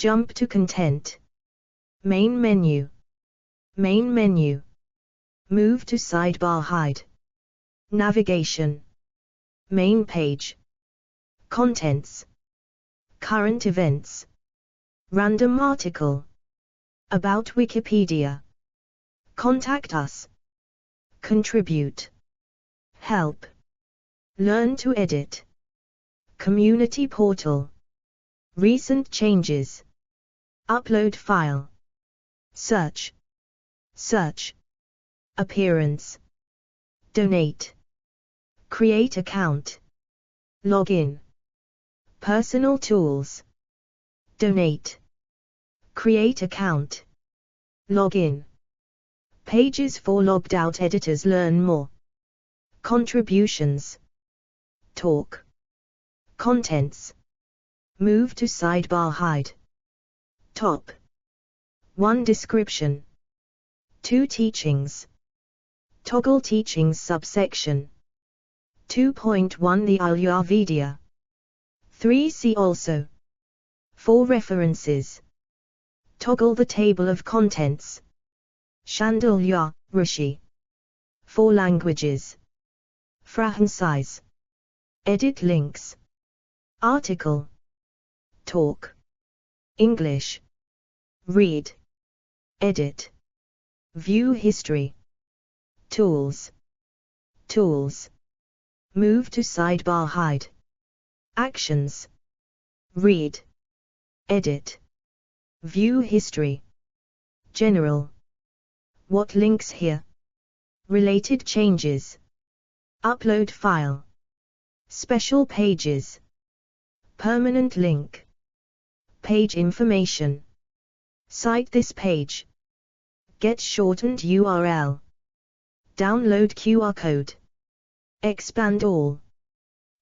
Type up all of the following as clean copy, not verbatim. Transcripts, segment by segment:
Jump to content. Main menu. Main menu. Move to sidebar hide. Navigation. Main page. Contents. Current events. Random article. About Wikipedia. Contact us. Contribute. Help. Learn to edit. Community portal. Recent changes. Upload file. Search. Search. Appearance. Donate. Create account. Login. Personal tools. Donate. Create account. Login. Pages for logged out editors. Learn more. Contributions. Talk. Contents. Move to sidebar hide. Top. 1 Description. 2 Teachings. Toggle teachings subsection. 2.1 The Ayurveda. 3 See also. 4 References. Toggle the table of contents. Shandilya, Rishi. 4 Languages. Franchise. Edit links. Article. Talk. English. Read. Edit. View history. Tools. Tools. Move to sidebar hide. Actions. Read. Edit. View history. General. What links here? Related changes. Upload file. Special pages. Permanent link. Page information. Cite this page. Get shortened URL. Download QR code. Expand all.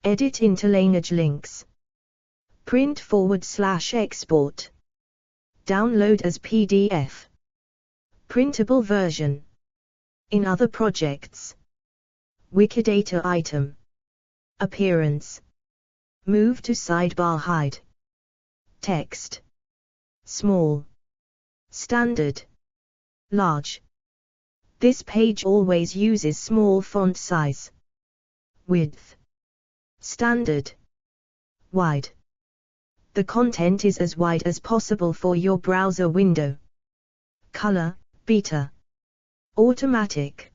Edit interlineage links. Print / export. Download as PDF. Printable version. In other projects. Wikidata item. Appearance. Move to sidebar hide. Text. Small. Standard. Large. This page always uses small font size. Width. Standard. Wide. The content is as wide as possible for your browser window. Color, beta. Automatic.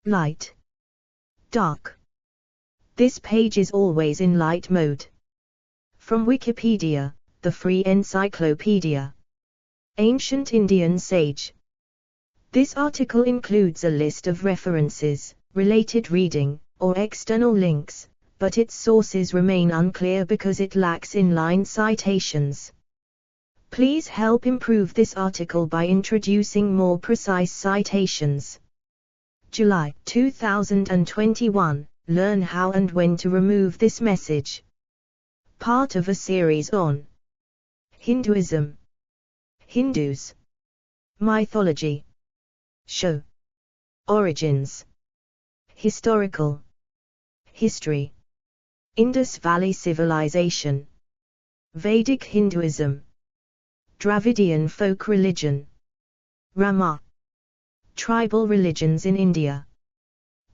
Light. Dark. This page is always in light mode. From Wikipedia, the free encyclopedia. Ancient Indian sage. This article includes a list of references, related reading, or external links, but its sources remain unclear because it lacks inline citations. Please help improve this article by introducing more precise citations. July 2021. Learn how and when to remove this message. Part of a series on Hinduism. Hindus. Mythology. Show. Origins. Historical. History. Indus Valley Civilization. Vedic Hinduism. Dravidian folk religion. Rama. Tribal religions in India.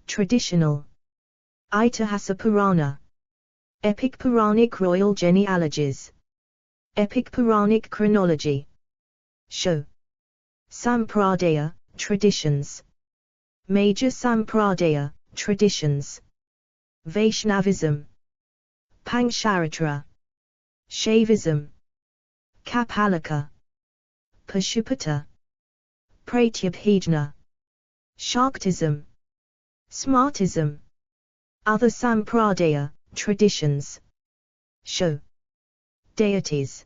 Traditional. Itihasa Purana. Epic Puranic royal genealogies. Epic Puranic chronology. Show. Sampradaya, traditions. Major Sampradaya, traditions. Vaishnavism. Pancharatra. Shaivism. Kapalika. Pashupata. Pratyabhijna. Shaktism. Smartism. Other Sampradaya, traditions. Show. Deities.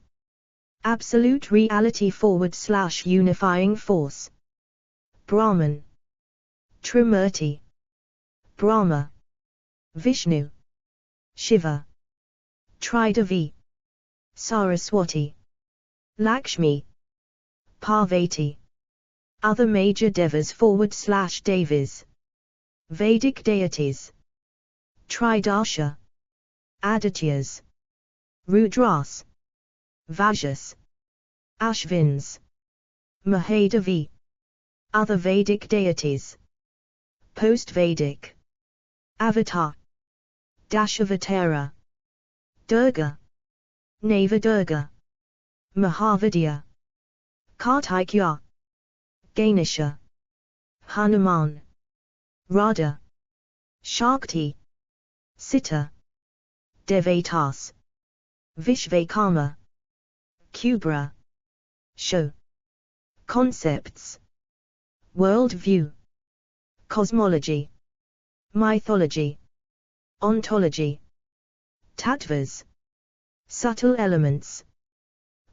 Absolute reality / unifying force. Brahman. Trimurti. Brahma. Vishnu. Shiva. Tridevi. Saraswati. Lakshmi. Parvati. Other major devas / devis. Vedic deities. Tridarsha. Adityas. Rudras. Vajas. Ashvins, Mahadavi. Other Vedic deities. Post-Vedic. Avatar. Dashavatara. Durga. Navadurga. Mahavidya. Kartikya. Ganesha. Hanuman. Radha. Shakti. Sita. Devatas. Vishvakarma. Kubra. Show. Concepts. Worldview. Cosmology. Mythology. Ontology. Tattvas. Subtle elements.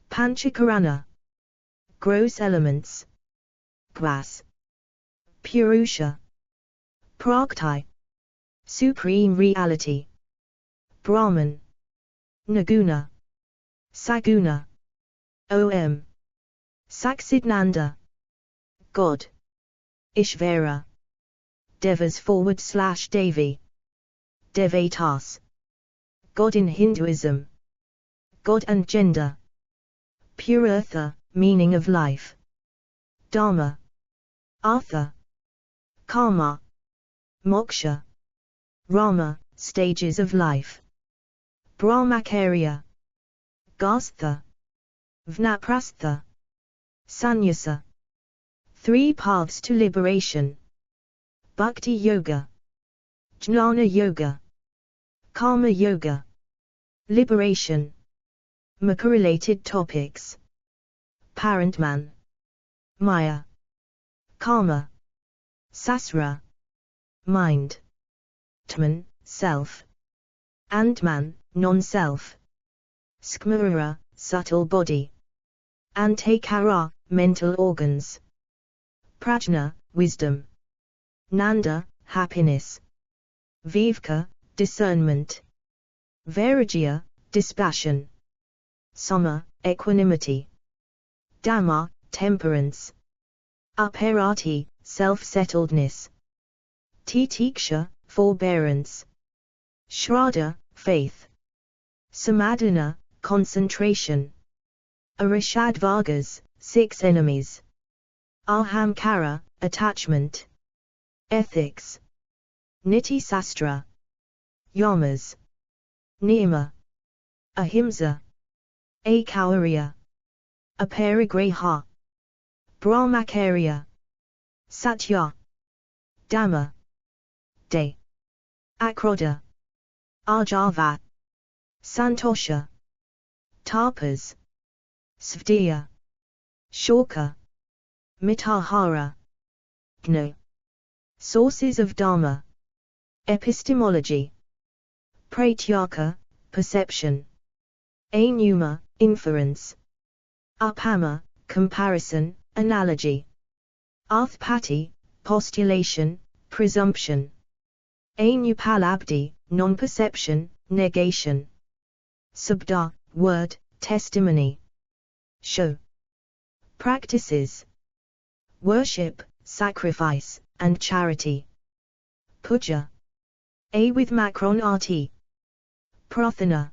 Panchakarana. Gross elements. Glass. Purusha. Prakrti. Supreme reality. Brahman. Naguna. Saguna. Om. Saksidnanda. God. Ishvara. Devas / Devi. Devatas. God in Hinduism. God and gender. Pure Eartha, meaning of life. Dharma. Artha. Karma. Moksha. Rama, stages of life. Brahmacharya. Gastha. Vanaprastha. Sannyasa. 3 paths to liberation. Bhakti Yoga. Jnana Yoga. Karma Yoga. Liberation. Moksha-related topics. Parentman. Maya. Karma. Sasra. Mind. Tman, self. Antman, non-self. Skmara, subtle body. Antakara, mental organs. Prajna, wisdom. Nanda, happiness. Vivka, discernment. Vairagya, dispassion. Sama, equanimity. Dhamma, temperance. Uparati, self-settledness. Titiksha, forbearance. Shraddha, faith. Samadhana, concentration. Arishadvargas, 6 enemies. Ahamkara, attachment. Ethics. Niti Sastra. Yamas. Niyama. Ahimsa. Akaurya. Aparigraha. Brahmacharya. Satya. Dhamma. De. Akrodha. Arjava. Santosha. Tapas. Svdhya. Shoka. Mitahara. Gno. Sources of Dharma. Epistemology. Pratyaka, perception. Anuma, inference. Upama, comparison, analogy. Arthpati, postulation, presumption. Anupalabdi, non-perception, negation. Sabda, word, testimony. Show. Practices. Worship, sacrifice, and charity. Puja. A with Macron RT. Prathana.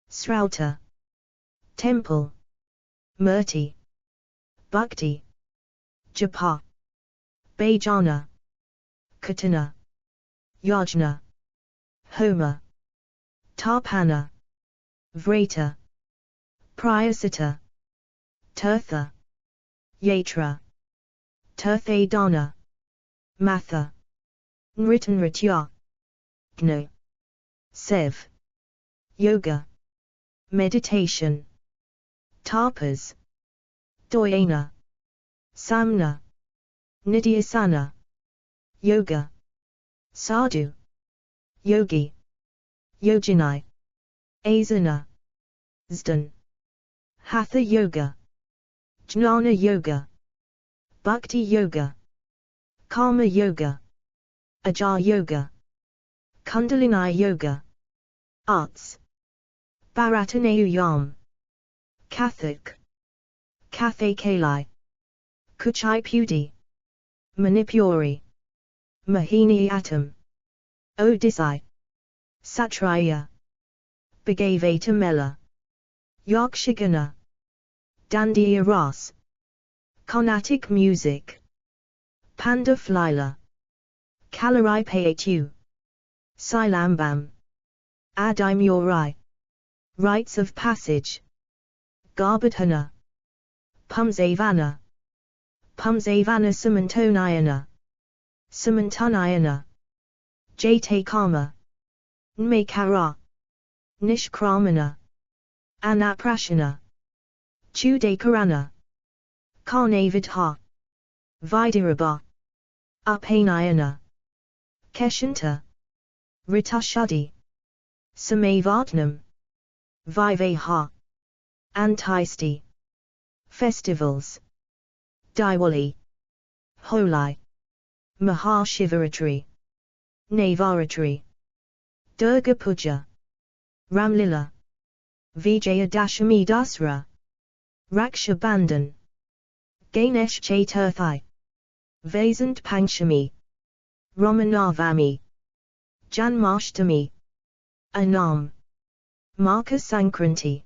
Srauta. Temple. Murti. Bhakti. Japa. Bhajana. Katana. Yajna. Homa. Tarpana. Vrata. Prayasita. Tirtha. Yatra. Tirthadana. Matha. Nritanritya. Gno. Sev. Yoga. Meditation. Tapas. Dhyana. Samna. Nidhyasana. Yoga. Sadhu. Yogi. Yojini. Asana. Zdan. Hatha Yoga. Jnana Yoga. Bhakti Yoga. Karma Yoga. Ajar Yoga. Kundalini Yoga. Arts. Bharatanayam. Kathak. Kathakali. Kuchipudi. Manipuri. Mohini Atom. Odissi. Satraya. Bhagavata Mela. Yakshagana. Dandiya Ras. Carnatic music. Panda Flila. Kalarai Payatu. Silambam. Adaimuri. Rites of passage. Garbadhana. Pumsavana. Pumsavana Samantonayana. Samantanayana. Jate Karma. Nmakara. Nishkramana. Anaprashana. Chudakarana. Karnavidha. Vidirabha. Upanayana. Keshanta. Ritashadi. Samavatnam. Vivaha. Antisti. Festivals. Diwali. Holi. Mahashivaratri. Navaratri. Durga Puja. Ramlila. Vijayadashami Dasra. Raksha Bandhan. Ganesh Chaturthi. Vasant Panchami. Ramanavami. Janmashtami. Anam. Makar Sankranti.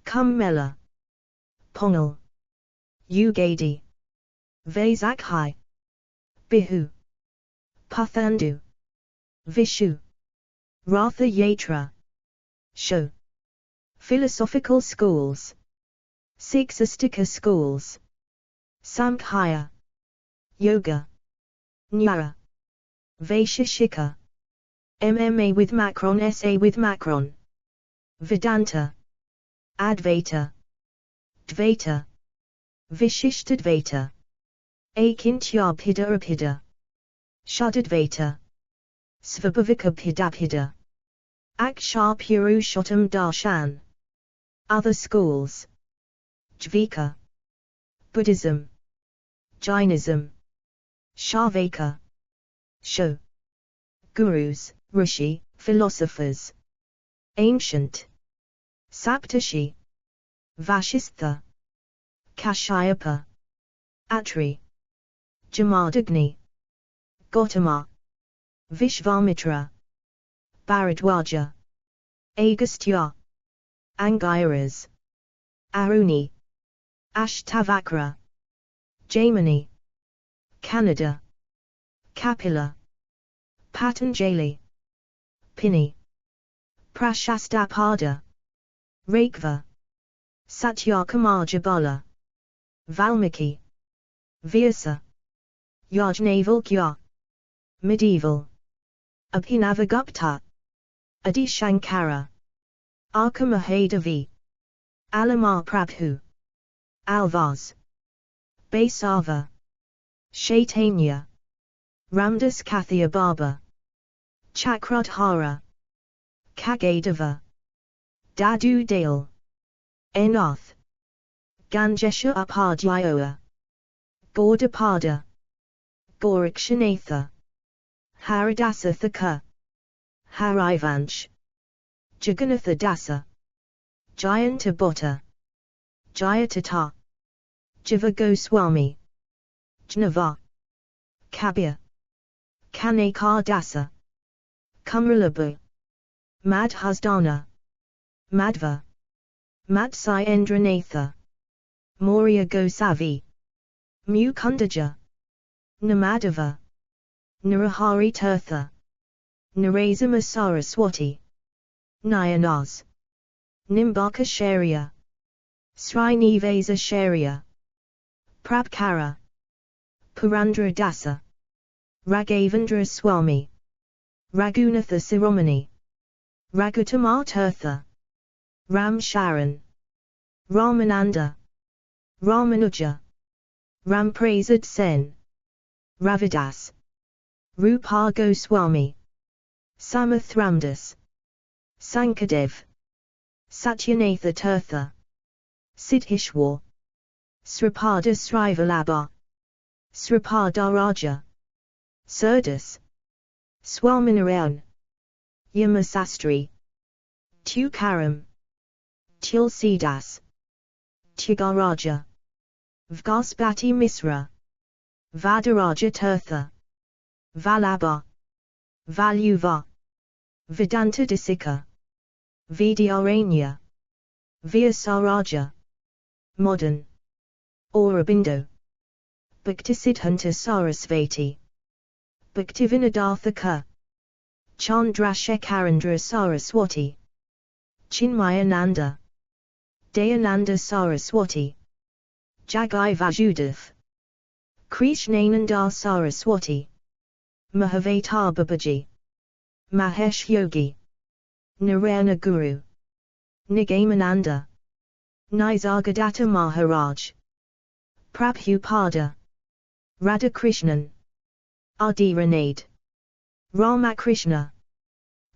Kumbh Pongal. Ugadi. Vaisakhi. Bihu. Puthandu. Vishu. Ratha Yatra. Show. Philosophical schools. Siksastika schools. Samkhya. Yoga. Nyaya. Vaisheshika. MMA with Macron. SA with Macron. Vedanta. Advaita. Dvaita. Vishishtadvaita. Akintyabhidapida. Shuddhadvaita. Svabhavikabhidapida. Akshar Purushottam Darshan. Other schools. Dvika. Buddhism. Jainism. Shavaka. Sho. Gurus, Rishi, philosophers. Ancient. Saptashi. Vashistha. Kashyapa. Atri. Jamadagni. Gautama. Vishvamitra. Bharadwaja. Agastya. Angiras. Aruni. Ashtavakra. Jaimini. Canada. Kapila. Patanjali. Pini. Prashastapada. Rakva. Satyakamajabala. Valmiki. Vyasa. Yajnavalkya. Medieval. Abhinavagupta. Adi Shankara. Arkamahadavi. Alamar Prabhu. Alvaz. Baisava. Shaitanya. Ramdas Kathia Baba. Chakradhara. Kagadava. Dadu Dale. Enath. Ganjesha Upadhyaya. Gaudapada. Gorakshanatha. Haridasa Thaka. Harivansh. Jagannatha Dasa. Jayanta Bhotta. Jayatata. Jiva Goswami. Jnava. Kabir. Kanekar Dasa. Kamralabu. Madhusdana. Madhva. Matsai Endranatha. Maurya Gosavi. Mukundaja. Namadeva. Narahari Tirtha. Narazama Saraswati. Nayanas. Nimbaka Sharia. Srinivasa Sharia. Prabhkara. Purandra Dasa. Raghavendra Swami. Raghunatha Siromani. Raghutamar Tirtha. Ram Sharan. Ramananda. Ramanuja. Ramprasad Sen. Ravidas. Rupa Goswami. Samath Ramdas. Sankadev. Satyanatha Tirtha. Siddhishwar. Sripada Srivalabha. Sripada Raja. Surdus. Swaminarayan. Yamasastri. Tukaram. Tulsidas. Tigaraja. Vgaspati Misra. Vadaraja Tirtha. Vallabha. Valuva. Vedanta Desika. Vidyaranya. Vyasaraja. Modern. Aurobindo. Bhaktisiddhanta Sarasvati. Bhaktivinodarthaka. Chandrasekharendra Saraswati. Chinmayananda. Dayananda Saraswati. Jagai Vasudev. Krishnananda Saraswati. Mahavatar Babaji. Mahesh Yogi. Narayana Guru. Nigamananda. Nisargadatta Maharaj. Prabhupada. Radhakrishnan. Adi Ranade. Ramakrishna.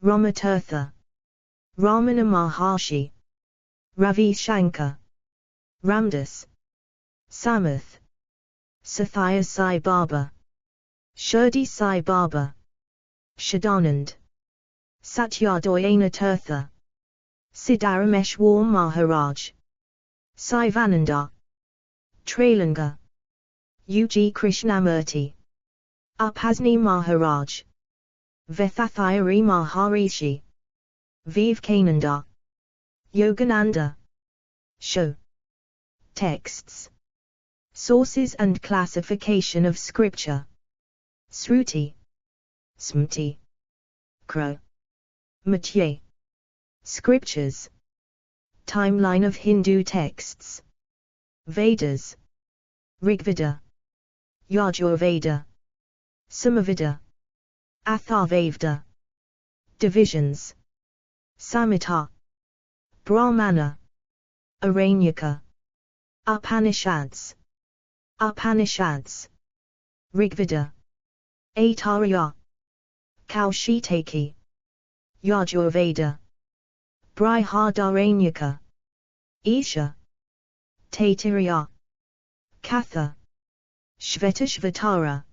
Ramatirtha. Ramana Maharshi. Ravi Shankar. Ramdas. Samath. Sathya Sai Baba. Shirdi Sai Baba. Shadanand. Satyadoyana Tirtha. Siddharameshwar Maharaj. Sivananda. Trailanga. U.G. Krishnamurti. Upasni Maharaj. Vethathayari Maharishi. Vivekananda. Yogananda. Show. Texts. Sources and classification of scripture. Sruti. Smriti. Kro. Matye. Scriptures. Timeline of Hindu texts. Vedas. Rigveda. Yajurveda. Samaveda. Atharvaveda. Divisions. Samhita. Brahmana. Aranyaka. Upanishads. Upanishads. Rigveda. Aitarya. Kaushitaki. Yajurveda. Brihadaranyaka. Isha. Taittiriya. Katha. Shvetashvatara.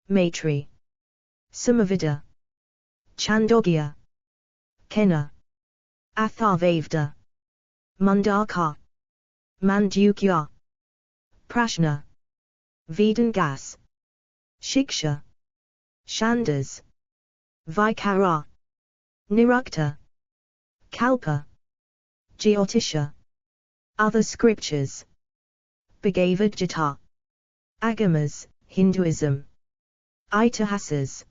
Maitri. Samaveda. Chandogya. Kena. Atharvaveda. Mundaka. Mandukya. Prashna. Vedangas. Shiksha. Shandas. Vikara. Nirukta. Kalpa. Jyotisha. Other scriptures. Bhagavad Gita. Agamas, Hinduism. Itihasas.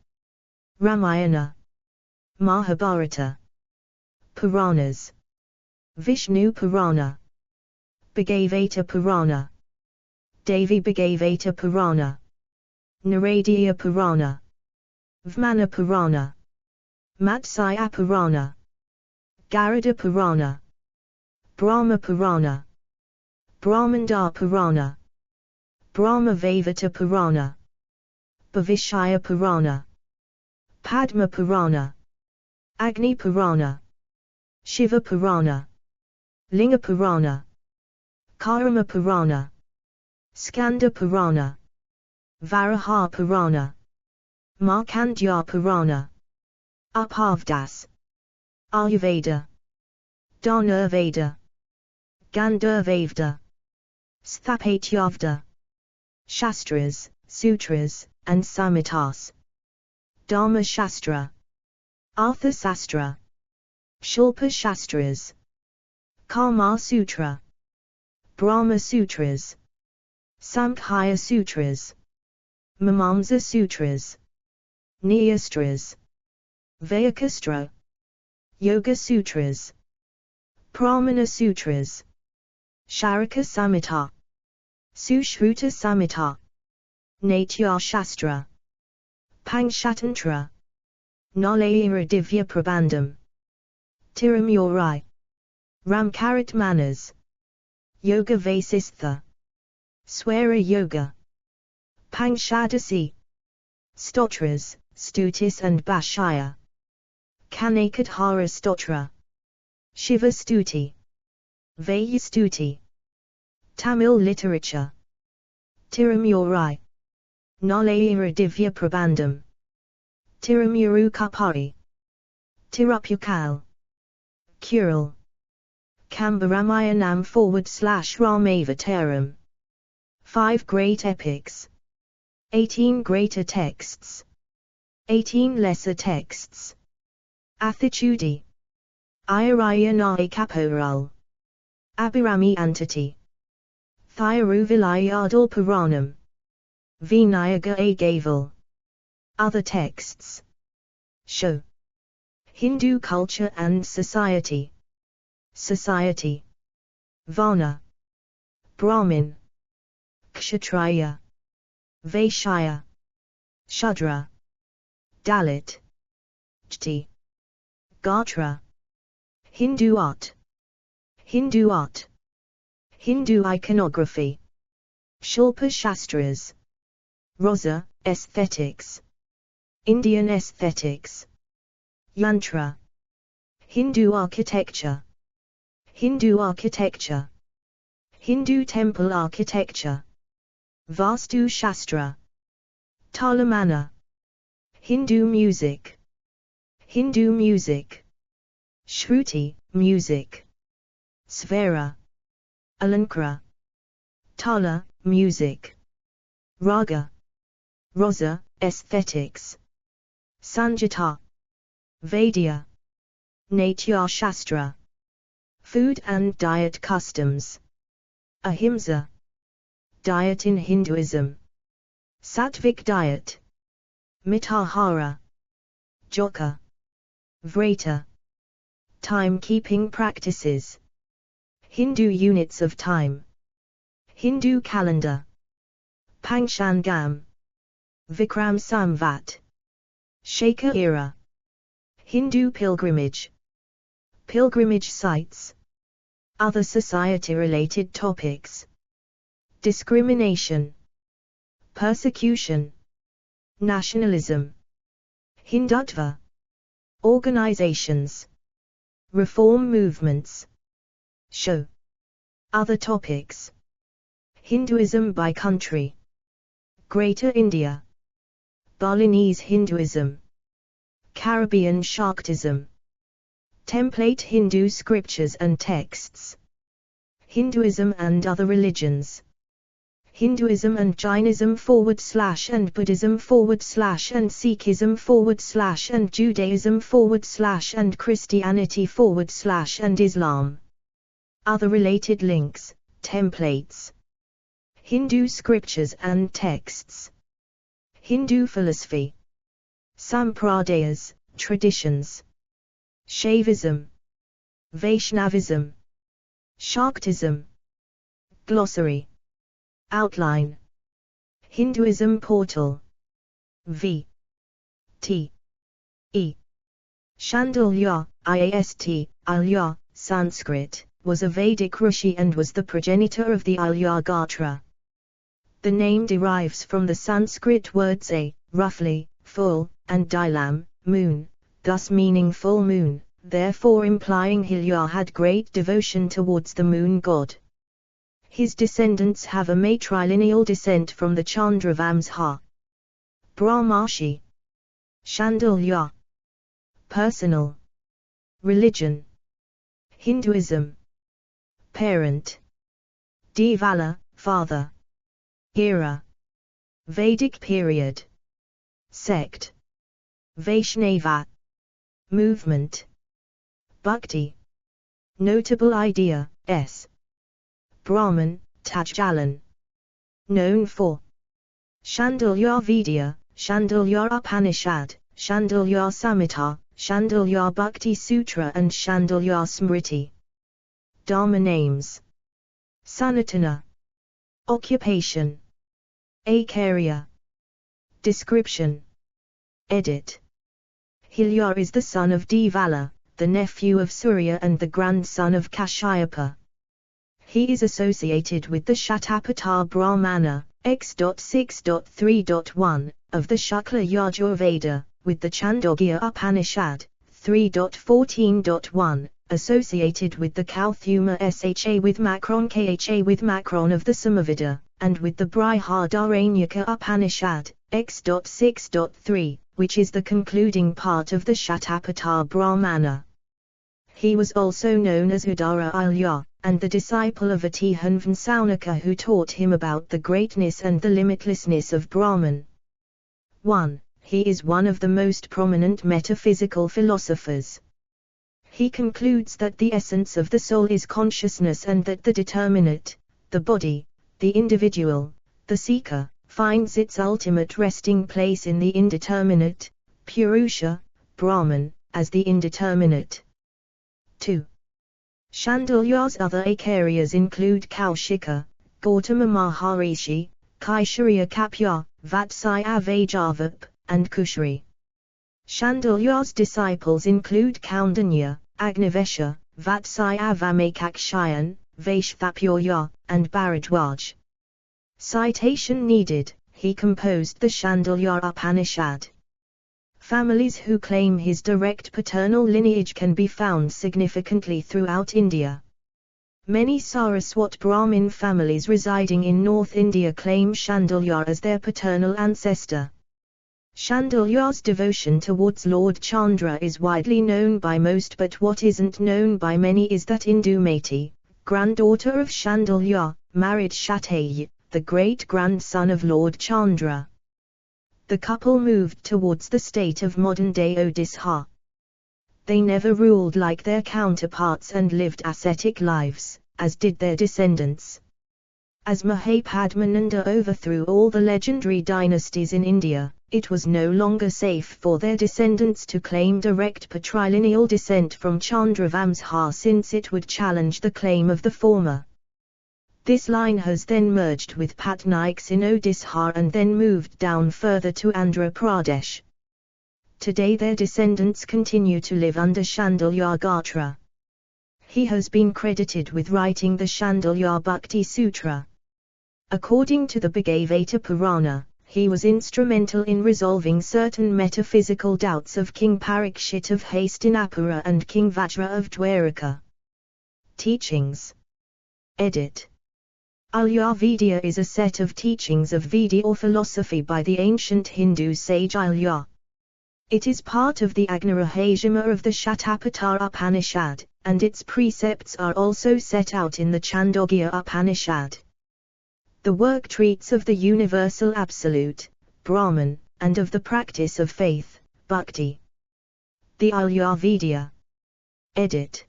Ramayana. Mahabharata. Puranas. Vishnu Purana. Bhagavata Purana. Devi Bhagavata Purana. Naradiya Purana. Vmana Purana. Matsya Purana. Garuda Purana. Brahma Purana. Brahmanda Purana. Brahma Vaivata Purana. Bhavishya Purana. Padma Purana. Agni Purana. Shiva Purana. Linga Purana. Karma Purana. Skanda Purana. Varaha Purana. Markandya Purana. Upavdas. Ayurveda. Dhanurveda. Gandharvaveda. Sthapatyaveda. Shastras, Sutras, and Samhitas. Dharma Shastra. Artha Sastra. Shulpa Shastras. Kama Sutra. Brahma Sutras. Samkhya Sutras. Mimamsa Sutras. Nyastras. Vyakastra. Yoga Sutras. Pramana Sutras. Sharaka Samhita. Sushruta Samhita. Natya Shastra. Pangshatantra. Nalayira Divya Prabandham. Tirumurai. Ramkarat Manas. Yoga Vasistha. Swara Yoga. Pangshadasi. Stotras, Stutis and Bhashya. Kanakadhara Stotra. Shiva Stuti. Vaya Stuti. Tamil literature. Tirumurai. Nalayira Divya Prabandham. Tirumuru Kapari. Tirupukal. Kural. Kambaramayanam /Ramavataram. 5 great epics. 18 greater texts. 18 lesser texts. Athachudi. Ayaraya Nai Kaporal. Abhirami Antati. Thiruvilayadal Puranam. Vinayaga Gaval. Other texts show Hindu culture and society. Society: Varna, Brahmin, Kshatriya, Vaishya, Shudra, Dalit, Jati, Gatra. Hindu art. Hindu art. Hindu iconography. Shilpa Shastras. Rosa, aesthetics. Indian aesthetics. Yantra. Hindu architecture. Hindu architecture. Hindu temple architecture. Vastu Shastra. Talamana. Hindu music. Hindu music. Shruti, music. Svara. Alankara. Tala, music. Raga. Rasa, aesthetics. Sanjata. Vaidya. Natya Shastra. Food and diet customs. Ahimsa. Diet in Hinduism. Sattvic diet. Mitahara. Joka. Vrata. Time-keeping practices. Hindu units of time. Hindu calendar. Panchangam. Vikram Samvat. Shaka era. Hindu pilgrimage. Pilgrimage sites. Other society-related topics. Discrimination. Persecution. Nationalism. Hindutva. Organizations. Reform movements. Show. Other topics. Hinduism by country. Greater India. Balinese Hinduism. Caribbean Shaktism. Template Hindu scriptures and texts. Hinduism and other religions. Hinduism and Jainism / and Buddhism / and Sikhism / and Judaism / and Christianity / and Islam. Other related links, templates. Hindu scriptures and texts. Hindu philosophy. Sampradayas, traditions. Shaivism. Vaishnavism. Shaktism. Glossary. Outline. Hinduism portal. V. T. E. Shandilya, IAST, Alya, Sanskrit, was a Vedic Rishi and was the progenitor of the Alya Gatra. The name derives from the Sanskrit words a, roughly, full, and dilam, moon, thus meaning full moon, therefore implying Hilya had great devotion towards the moon god. His descendants have a matrilineal descent from the Chandravamsha. Brahmarshi. Shandilya. Personal. Religion. Hinduism. Parent. Devala, father. Era. Vedic period. Sect. Vaishnava. Movement. Bhakti. Notable idea, s. Brahman, Tajjalan. Known for Shandilya Vidya, Shandilya Upanishad, Shandilya Samhita, Shandilya Bhakti Sutra and Shandilya Smriti. Dharma names. Sanatana. Occupation. Acharya. Description. Edit. Hilya is the son of Devala, the nephew of Surya and the grandson of Kashyapa. He is associated with the Shatapatha Brahmana, X.6.3.1, of the Shukla Yajurveda, with the Chandogya Upanishad, 3.14.1, associated with the Kauthuma Sha with Macron Kha with Macron of the Samaveda, and with the Brihadaranyaka Upanishad, X.6.3, which is the concluding part of the Shatapatha Brahmana. He was also known as Udara Alya, and the disciple of Atihanvan Saunaka who taught him about the greatness and the limitlessness of Brahman. 1. He is one of the most prominent metaphysical philosophers. He concludes that the essence of the soul is consciousness and that the determinate, the body, The individual, the seeker, finds its ultimate resting place in the indeterminate, Purusha, Brahman, as the indeterminate. 2. Shandilya's other acharyas include Kaushika, Gautama Maharishi, Kaisharya Kapya, Vatsaya Vajavap, and Kushri. Shandilya's disciples include Kaundanya, Agnivesha, Vatsaya Vamakakshayan, Vaishthapurya, and Bharadwaj. Citation needed. He composed the Shandilya Upanishad. Families who claim his direct paternal lineage can be found significantly throughout India. Many Saraswat Brahmin families residing in North India claim Shandilya as their paternal ancestor. Shandilya's devotion towards Lord Chandra is widely known by most, but what isn't known by many is that Indumati, granddaughter of Shandilya, married Shataya, the great-grandson of Lord Chandra. The couple moved towards the state of modern-day Odisha. They never ruled like their counterparts and lived ascetic lives, as did their descendants. As Mahapadmananda overthrew all the legendary dynasties in India, it was no longer safe for their descendants to claim direct patrilineal descent from Chandravamsha, since it would challenge the claim of the former. This line has then merged with Patnaiks in Odisha and then moved down further to Andhra Pradesh. Today their descendants continue to live under Shandilya Gatra. He has been credited with writing the Shandilya Bhakti Sutra. According to the Bhagavata Purana, he was instrumental in resolving certain metaphysical doubts of King Parikshit of Hastinapura and King Vajra of Dwaraka. Teachings. Edit. Ayurveda is a set of teachings of Veda or philosophy by the ancient Hindu sage Ayurveda. It is part of the Agnarahajama of the Shatapatha Upanishad, and its precepts are also set out in the Chandogya Upanishad. The work treats of the universal absolute, Brahman, and of the practice of faith, bhakti. The Ayurveda. Edit.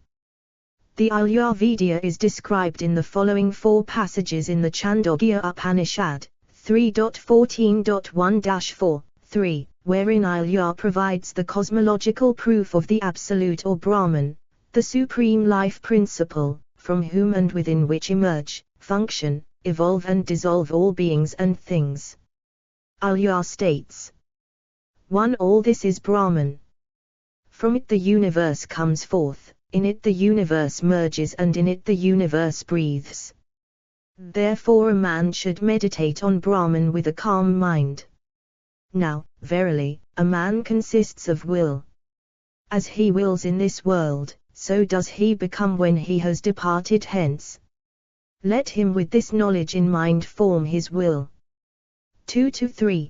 The Ayurveda is described in the following 4 passages in the Chandogya Upanishad, 3.14.1-4, 3, wherein Ayurveda provides the cosmological proof of the Absolute or Brahman, the supreme life principle, from whom and within which emerge, function, evolve and dissolve all beings and things. Ayurveda states. 1. All this is Brahman. From it the universe comes forth, in it the universe merges and in it the universe breathes. Therefore a man should meditate on Brahman with a calm mind. Now, verily, a man consists of will. As he wills in this world, so does he become when he has departed hence. Let him with this knowledge in mind form his will. 2-3.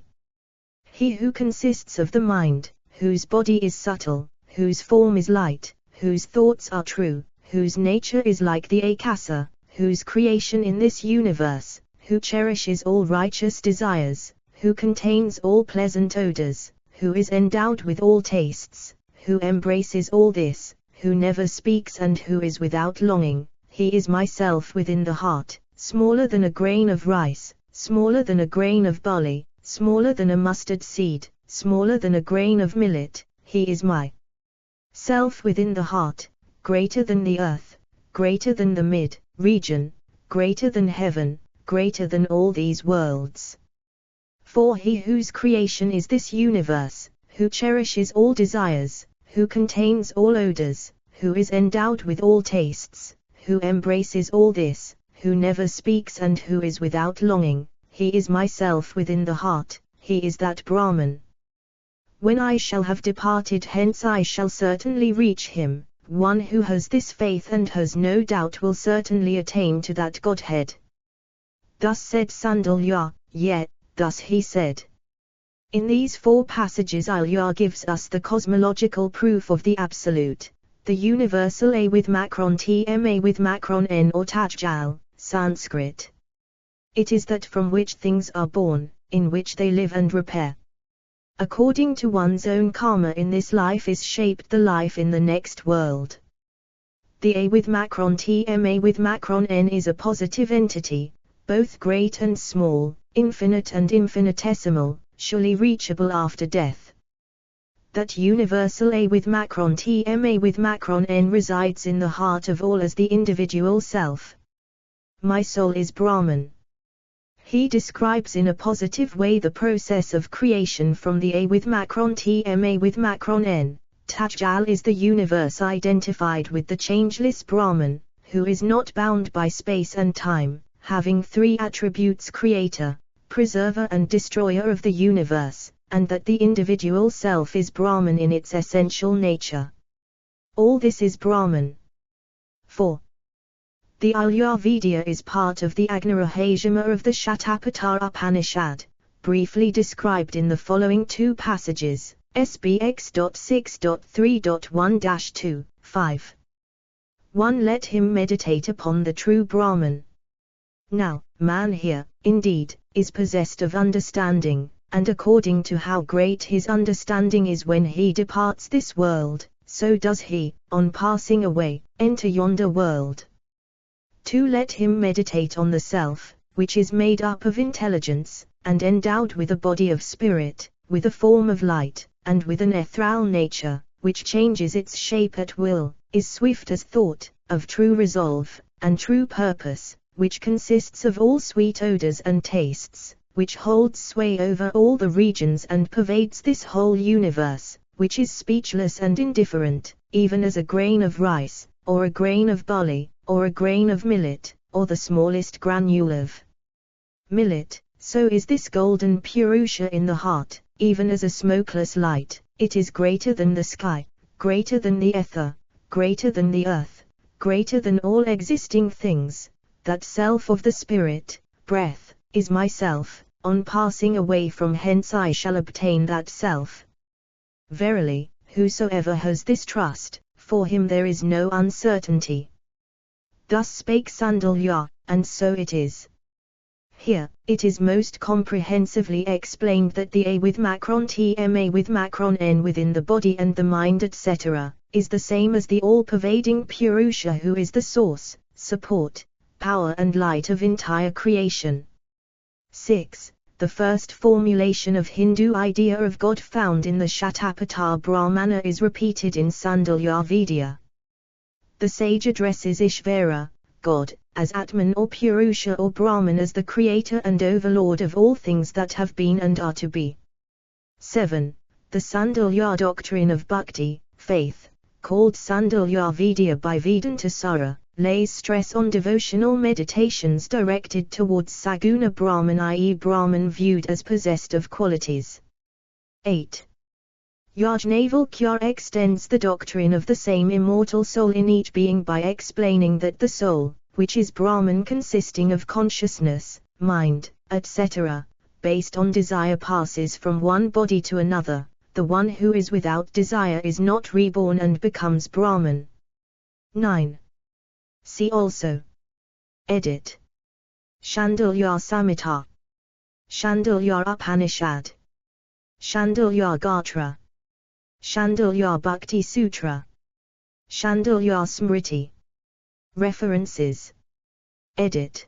He who consists of the mind, whose body is subtle, whose form is light, whose thoughts are true, whose nature is like the akasa, whose creation in this universe, who cherishes all righteous desires, who contains all pleasant odors, who is endowed with all tastes, who embraces all this, who never speaks and who is without longing. He is myself within the heart, smaller than a grain of rice, smaller than a grain of barley, smaller than a mustard seed, smaller than a grain of millet. He is my self within the heart, greater than the earth, greater than the mid-region, greater than heaven, greater than all these worlds. For he whose creation is this universe, who cherishes all desires, who contains all odors, who is endowed with all tastes, who embraces all this, who never speaks and who is without longing, he is myself within the heart, he is that Brahman. When I shall have departed hence I shall certainly reach him. One who has this faith and has no doubt will certainly attain to that Godhead. Thus said Shandilya, yet, thus he said. In these 4 passages Ayurveda gives us the cosmological proof of the Absolute. The universal A with macron tma with macron n or tajal, Sanskrit. It is that from which things are born, in which they live and repair. According to one's own karma in this life is shaped the life in the next world. The A with macron tma with macron n is a positive entity, both great and small, infinite and infinitesimal, surely reachable after death. That universal A with macron Tm A with macron N resides in the heart of all as the individual self. My soul is Brahman. He describes in a positive way the process of creation from the A with macron Tm A with macron N. Tajal is the universe identified with the changeless Brahman, who is not bound by space and time, having three attributes: creator, preserver and destroyer of the universe, and that the individual self is Brahman in its essential nature. All this is Brahman. 4. The Ayurveda is part of the Agnirahajama of the Shatapatha Upanishad, briefly described in the following two passages, SBX.6.3.1-2, 5. 1. Let him meditate upon the true Brahman. Now, man here, indeed, is possessed of understanding, and according to how great his understanding is when he departs this world, so does he, on passing away, enter yonder world. 2. Let him meditate on the self, which is made up of intelligence, and endowed with a body of spirit, with a form of light, and with an ethereal nature, which changes its shape at will, is swift as thought, of true resolve, and true purpose, which consists of all sweet odors and tastes, which holds sway over all the regions and pervades this whole universe, which is speechless and indifferent, even as a grain of rice, or a grain of barley, or a grain of millet, or the smallest granule of millet. So is this golden Purusha in the heart, even as a smokeless light. It is greater than the sky, greater than the ether, greater than the earth, greater than all existing things. That self of the spirit, breath, is myself. On passing away from hence I shall obtain that self. Verily, whosoever has this trust, for him there is no uncertainty. Thus spake Shandilya, and so it is. Here, it is most comprehensively explained that the A with macron Tm A with macron N within the body and the mind etc., is the same as the all-pervading Purusha who is the source, support, power and light of entire creation. 6. The first formulation of Hindu idea of God found in the Shatapatha Brahmana is repeated in Shandilya Vidya. The sage addresses Ishvara, God, as Atman or Purusha or Brahman as the creator and overlord of all things that have been and are to be. 7. The Shandilya doctrine of Bhakti, faith, called Shandilya Vidya by Vedanta Sara, lays stress on devotional meditations directed towards Saguna Brahman, i.e. Brahman viewed as possessed of qualities. 8. Yajnavalkya extends the doctrine of the same immortal soul in each being by explaining that the soul, which is Brahman consisting of consciousness, mind, etc., based on desire passes from one body to another. The one who is without desire is not reborn and becomes Brahman. 9. See also. Edit. Shandilya Samhita, Shandilya Upanishad, Shandilya Gatra, Shandilya Bhakti Sutra, Shandilya Smriti. References. Edit.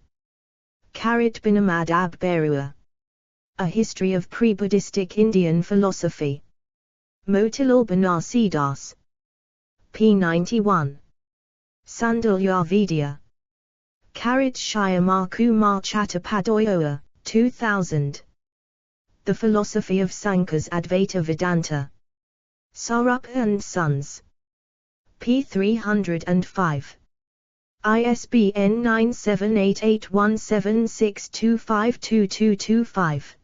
Binamad Ab Berua. A History of Pre-Buddhistic Indian Philosophy. Motilal Banarsidas. p. 91. Shandilya Vidya. Shyamal Kumar Chattopadhyaya, 2000. The Philosophy of Sankar's Advaita Vedanta. Sarup and Sons. p. 305. ISBN 9788176252225.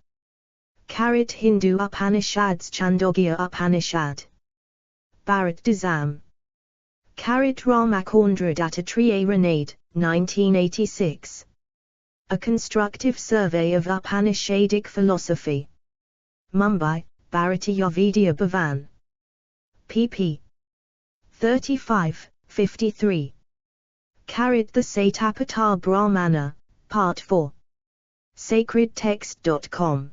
Hindu Upanishads Chandogya Upanishad. Bharat Dizam. Ramakondra Dattatreya Renade, 1986. A Constructive Survey of Upanishadic Philosophy. Mumbai, Bharatiya Vidya Bhavan. pp. 35, 53. The Satapatha Brahmana, Part 4. Sacredtext.com.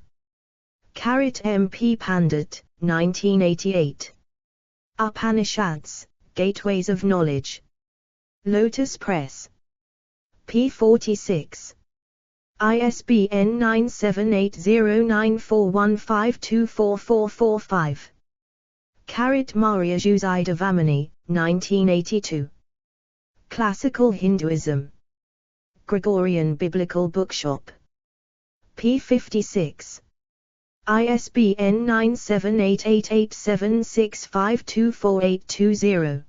MP Pandit, 1988. Upanishads, Gateways of Knowledge. Lotus Press. p. 46. ISBN 9780941524445. Maria Juzida Vamani, 1982. Classical Hinduism. Gregorian Biblical Bookshop. p. 56. ISBN 9788876524820.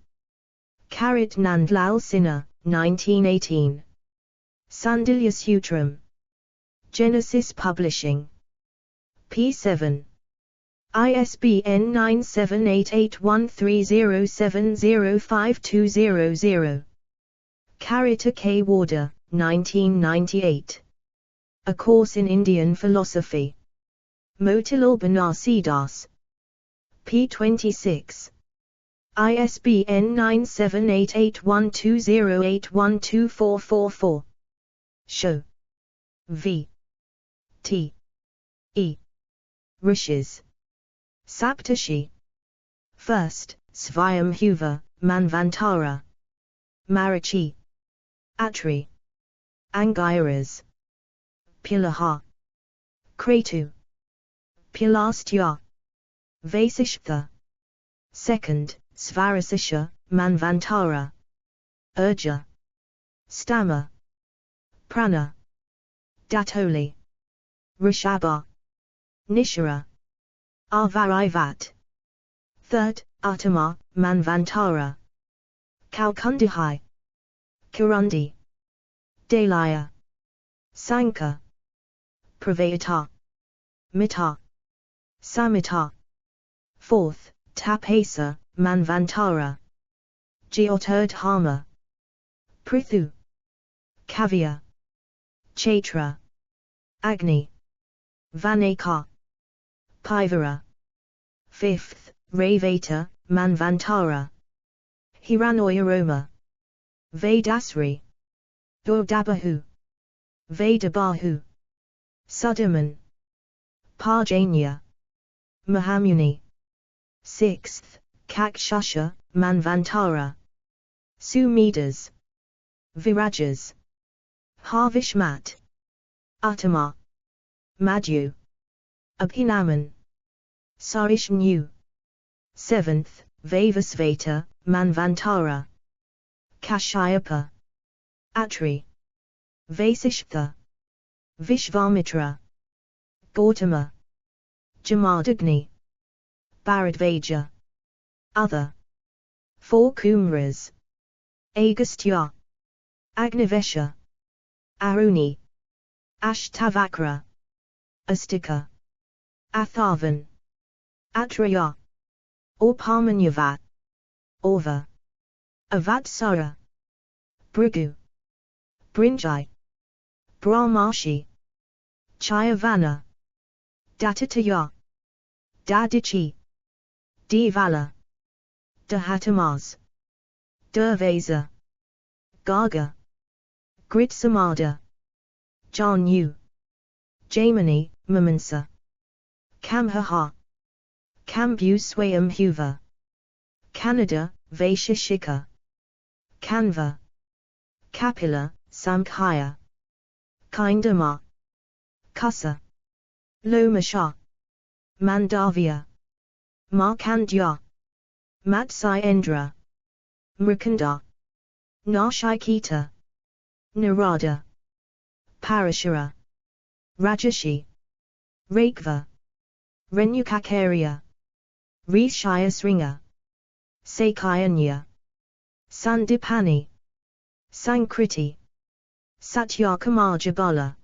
Nandlal Sinha, 1918. Shandilya Sutram. Genesis Publishing. p. 7. ISBN 9788130705200. K. Warder, 1998. A Course in Indian Philosophy. Motilal Banarsidas. p. 26. ISBN 9788120812444. Show. V. T. E. Rishis. Saptashi. First, Svayambhuva, Manvantara. Marichi. Atri. Angiras. Pilaha. Kratu. Pilastya. Vasishtha. Second, Svarasisha, Manvantara. Urja. Stama. Prana. Datoli. Rishabha. Nishara. Arvarivat. Third, Uttama, Manvantara. Kalkundahai. Kirundi. Dalaya. Sankha. Pravayata. Mita. Samita. Fourth, Tapasa, Manvantara. Jyotirdhama. Prithu. Kavya. Chaitra. Agni. Vaneka. Pivara. Fifth, Ravata, Manvantara. Hiranoyaroma. Vedasri. Durdabahu. Vedabahu. Sudaman. Parjanya. Mahamuni. Sixth, Kakshasha, Manvantara. Sumedas. Virajas. Harvishmat. Uttama. Madhu. Abhinaman. Sarishnu. Seventh, Vavasvata, Manvantara. Kashyapa. Atri. Vasishtha. Vishvamitra. Gautama. Jamadagni. Bharadvaja. Other. Four Kumras. Agastya. Agnivesha. Aruni. Ashtavakra. Astika. Atharvan. Atraya. Orpamanyavat. Orva. Avatsara. Brigu. Brinjai. Brahmashi. Chayavana. Datataya. Dadichi. Devala. Dahatamas. Durvasa. Garga. Gridsamada. Janu. Jaimini, Mamansa. Kamhaha. Kambu Swayambhuva. Canada, Vaisheshika. Kanva. Kapila, Samkhya. Kindama. Kusa. Lomasha. Mandavya. Markandya. Matsayendra. Mrikanda. Nashiketa. Narada. Parashara. Rajashi. Rakva. Renukakarya. Rishayasringa. Sakayanya. Sandipani. Sankriti. Satyakamajabala.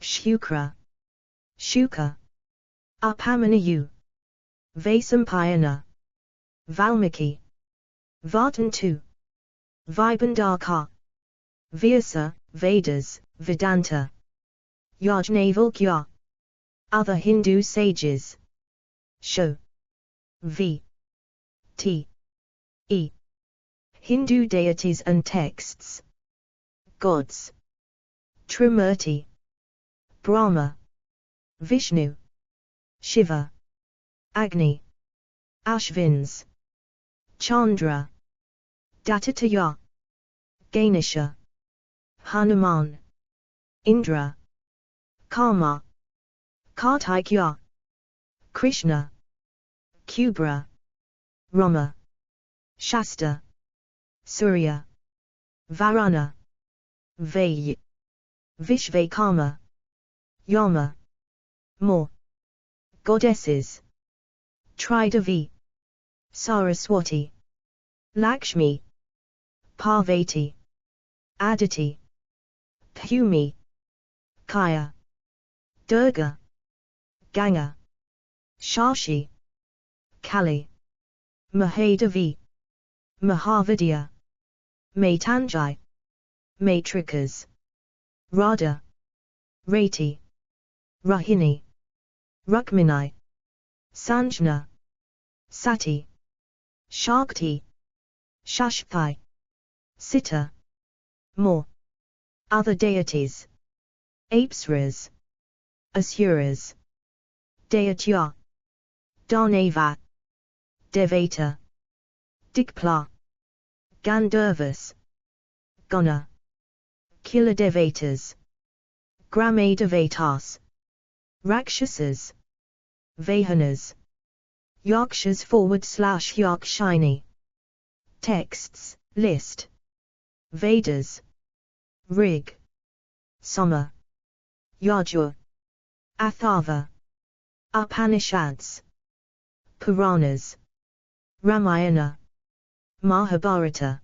Shukra. Shuka. Upamanayu. Vasampayana. Valmiki. Vartantu. Vibandaka. Vyasa, Vedas, Vedanta. Yajnavalkya. Other Hindu sages. Show. V. T. E. Hindu deities and texts. Gods. Trimurti. Brahma. Vishnu. Shiva. Agni. Ashvins. Chandra. Dattataya. Ganesha. Hanuman. Indra. Karma, Kartikya, Krishna, Kubra, Rama, Shasta, Surya, Varuna, Vay, Vishvakarma, Yama, More, Goddesses, Tridevi, Saraswati, Lakshmi, Parvati, Aditi, Bhumi, Kaya, Durga, Ganga, Shashi, Kali, Mahadevi, Mahavidya, Maitanjai, Matrikas, Radha, Rati, Rahini, Rukmini, Sanjna, Sati, Shakti, Shashthi, Sita, more. Other deities. Apsaras, Asuras, Daitya, Danava, Devata, Dikpla, Gandharvas, Gana, Kiladevatas, Gramadevatas, Rakshasas, Vahanas, Yakshas / Yakshini. Texts, list. Vedas, Rig, Soma, Yajur, Atharva, Upanishads, Puranas, Ramayana, Mahabharata,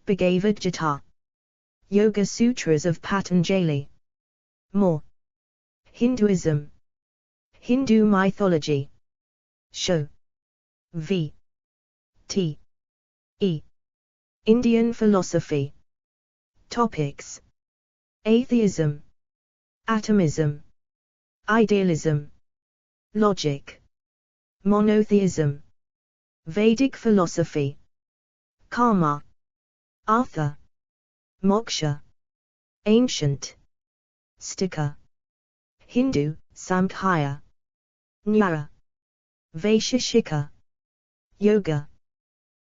Bhagavad Gita, Yoga Sutras of Patanjali. More. Hinduism, Hindu mythology. Sho. V. T. E. Indian philosophy. Topics: Atheism, Atomism, Idealism, Logic, Monotheism, Vedic philosophy, Karma, Artha, Moksha, Ancient, Stika, Hindu, Samkhya, Nyaya, Vaisheshika, Yoga,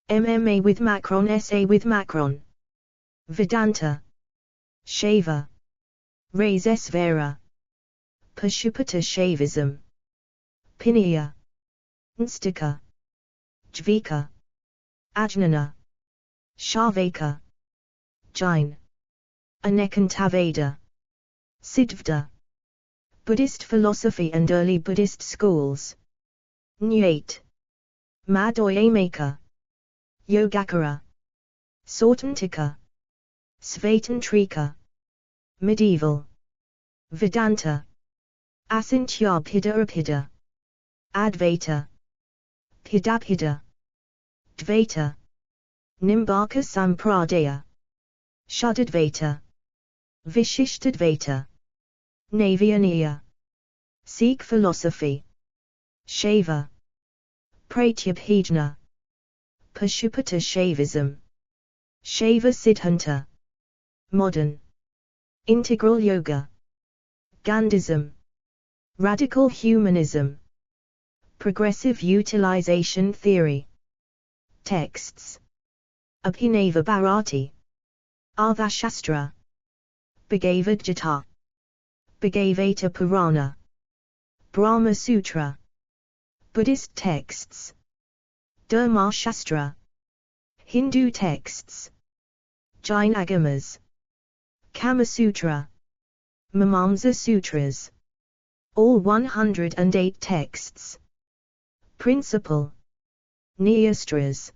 MMA with Macron, SA with Macron, Vedanta, Shaiva, Raisesvara, Pashupata Shaivism, Pinaya, Nstika, Dvika, Ajnana, Shavaka, Jain, Anekantaveda, Siddhvada. Buddhist philosophy and early Buddhist schools. Nyate, Madhyamaka, Yogacara, Sautantika, Svatantrika, Medieval, Vedanta, Asantyabhida, Advaita, Pidabhida, Dvaita, Nimbaka Sampradaya, Shuddhadvaita, Vishishtadvaita, Navyanaya, Sikh philosophy, Shaiva, Pratyabhijna, Pashupata Shaivism, Shaiva Siddhanta, Modern, Integral Yoga, Gandhism, Radical Humanism, Progressive Utilization Theory. Texts: Abhinava Bharati, Arthashastra, Bhagavad Gita, Bhagavata Purana, Brahma Sutra. Buddhist texts: Dharma Shastra, Hindu texts: Jain Agamas, Kama Sutra, Mimamsa Sutras. All 108 texts. Principle: Nyastras,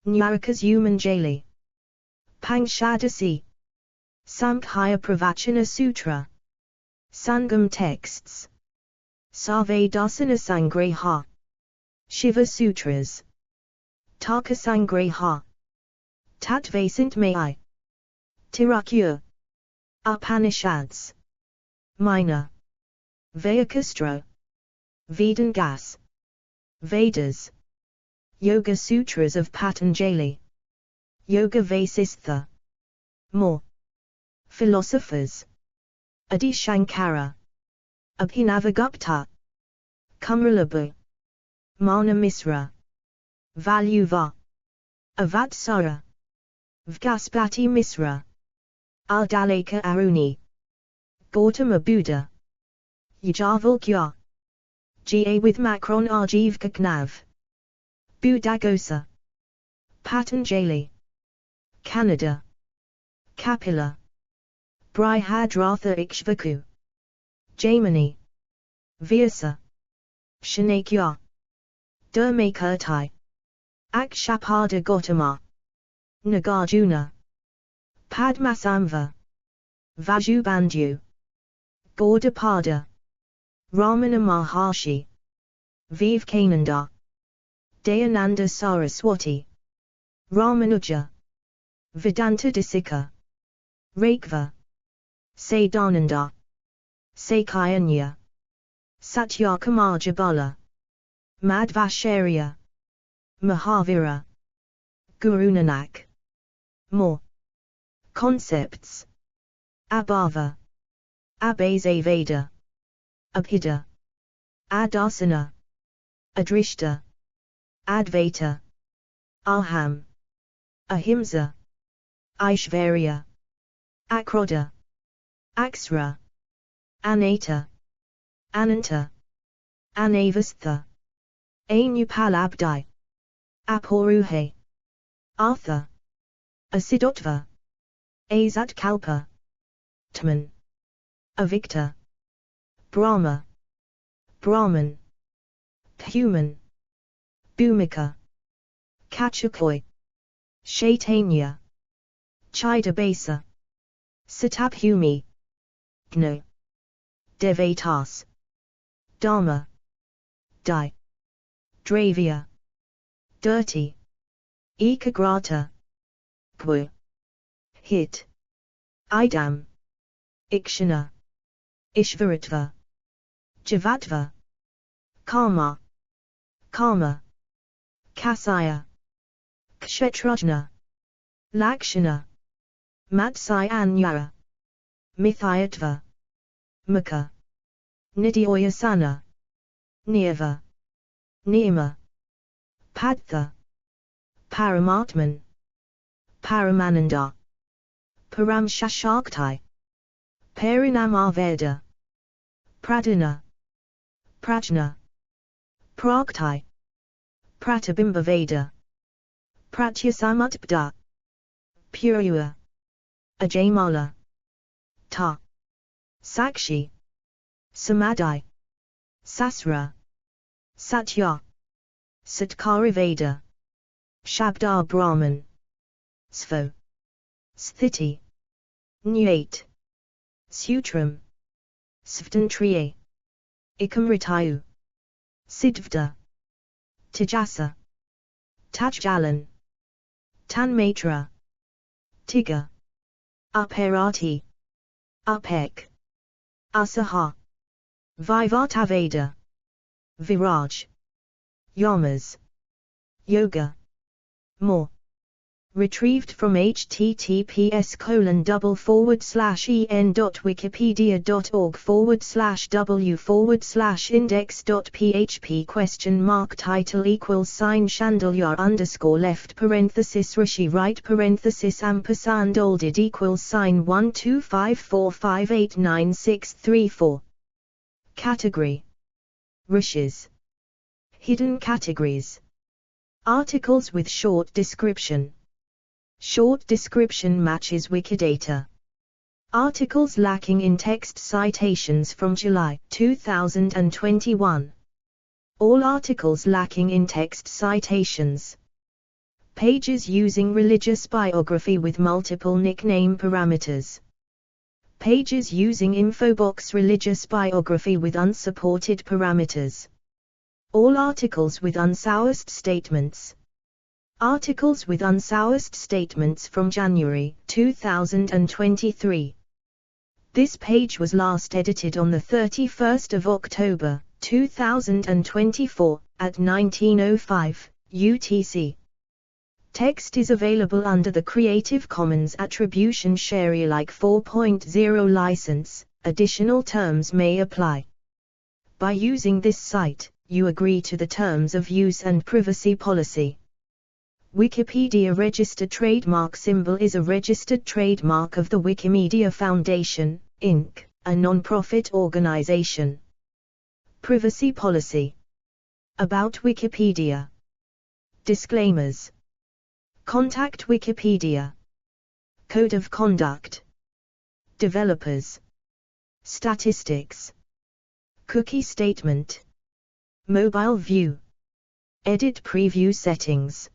Nyarakas Umanjali, Panchadasi, Samkhya Pravachana Sutra. Sangam texts: Sarve Dasana Sangreha, Shiva Sutras, Tarka Sangreha, Tatvasant Mai, Tirakya, Upanishads, Minor, Vayakastra, Vedangas, Vedas, Yoga Sutras of Patanjali, Yoga Vasistha. More. Philosophers: Adi Shankara, Abhinavagupta, Kamralabu, Mana Misra, Valuva, Avatsara, Vgaspati Misra, Ardaleka Aruni, Gautama Buddha. Yajaval Kya. Ga with Macron Arjiv Kaknav. Budagosa. Patanjali. Canada. Kapila. Brihadratha Ikshvaku. Jamani. Vyasa. Shanakya. Dermakurtai. Akshapada Gautama. Nagarjuna. Padmasamva. Vajubandhu. Gaudapada. Ramana Maharshi. Vivekananda. Dayananda Saraswati. Ramanuja. Vedanta Desika. Rakva. Sadananda. Sakayanya. Satyakumar Jabala. Madhvacharya. Mahavira. Guru Nanak. More concepts. Abhava. Abhasaveda. Abhida. Adasana. Adrishta. Advaita. Aham. Ahimsa. Aishvarya. Akroda. Aksra. Anata. Ananta. Anavastha. Anupalabdai. Aporuhe. Artha. Asidotva. Azatkalpa. Tman. Avicta. Brahma. Brahman. Human. Bhumika. Kachakoi. Shaitanya. Chidabasa. Satabhumi. Gno. Devatas. Dharma. Di. Dravya. Dirty. Ekagrata. Pwu. Hit. Idam. Ikshana. Ishvaratva. Javatva. Karma. Karma. Kasaya. Kshetrajna. Lakshana. Matsayanyara. Mithayatva. Mukha. Nidyoyasana. Nirva. Niyama. Padtha. Paramatman. Paramananda. Paramshashakti. Parinamaveda. Pradana. Prajna. Prakti. Pratibimbaveda. Pratyasamutbda. Purua. Ajamala. Ta. Sakshi. Samadhi. Sasra. Satya. Satkariveda. Shabda Brahman. Svo. Sthiti. Nyate. Sutram. Svtantriye. Ikamritayu. Siddhvda. Tijasa. Tajjalan. Tanmatra. Tiga. Uperati. Upek. Asaha. Vivartaveda. Viraj. Yamas. Yoga. More. Retrieved from https://en.wikipedia.org/w/index.php Title =Shandilya left Rishi right &olded =125458963 Category. Rishis. Hidden categories. Articles with short description. Short description matches Wikidata. Articles lacking in text citations from July 2021. All articles lacking in text citations. Pages using religious biography with multiple nickname parameters. Pages using infobox religious biography with unsupported parameters. All articles with unsourced statements. Articles with unsourced statements from January 2023. This page was last edited on the 31st of October 2024 at 19:05 UTC. Text is available under the Creative Commons Attribution Share Alike 4.0 license. Additional terms may apply. By using this site, you agree to the terms of use and privacy policy. Wikipedia registered trademark symbol is a registered trademark of the Wikimedia Foundation, Inc., a non-profit organization. Privacy policy. About Wikipedia. Disclaimers. Contact Wikipedia. Code of conduct. Developers. Statistics. Cookie statement. Mobile view. Edit preview settings.